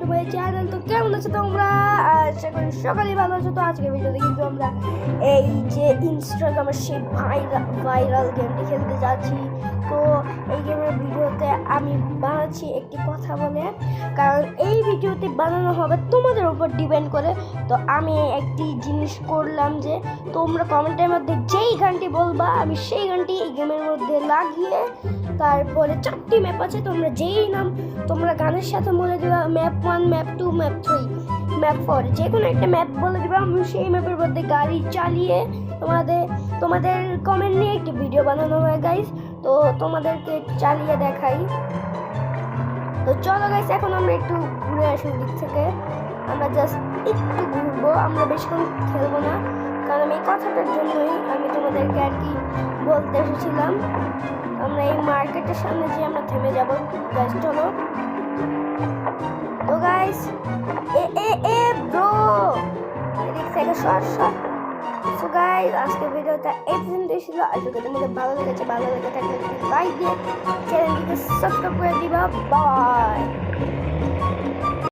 To my channel. তো কেমন আছো তোমরা? আশা করি সকালেই ভালো আছো। তো আজকে ভিডিওতে কিন্তু আমরা এই যে ইনস্টাগ্রামের সেই ভাইরাল গেমটি খেলতে যাচ্ছি। তো এই গেমের ভিডিওতে আমি বানাচ্ছি একটি কথা বলে, কারণ এই ভিডিওতে বানানো হবে তোমাদের উপর ডিপেন্ড করে। তো আমি একটি জিনিস করলাম যে তোমরা কমেন্টের মধ্যে যেই গানটি বলবা আমি সেই গানটি এই গেমের মধ্যে লাগিয়ে, তারপরে 4টি ম্যাপ আছে, তোমরা যেই নাম তোমরা গানের সাথে বলে দিবা, ম্যাপ 1, ম্যাপ 2, ম্যাপ 3, ম্যাপ 4, যে কোনো একটা ম্যাপ বলে দিবা। আমি সেই ম্যাপের মধ্যে গাড়ি চালিয়ে তোমাদের কমেন্ট নিয়ে একটি ভিডিও বানানো হয় গাইস। তো তোমাদেরকে চালিয়ে দেখাই। তো চলো গাইস, এখন আমরা একটু ঘুরে আসি দিক থেকে। আমরা জাস্ট একটু ঘুরবো, আমরা বেশিক্ষণ খেলবো না, কারণ এই কথাটার জন্যই আমি তোমাদেরকে আর কি বলতে এসেছিলাম। আমরা এই মার্কেটের সামনে যে আমরা থেমে যাব গাইস, চলো। তো গাইস ব্রো এদিক থেকে সর। সো গাইস, আজকে ভিডিওটা এই পর্যন্তই ছিল। আশা করি তোমাদের ভালো লেগেছে। ভালো লেগে থাকলে লাইক দিয়ে চ্যানেলটিকে সাবস্ক্রাইব করে দিবা। বাই।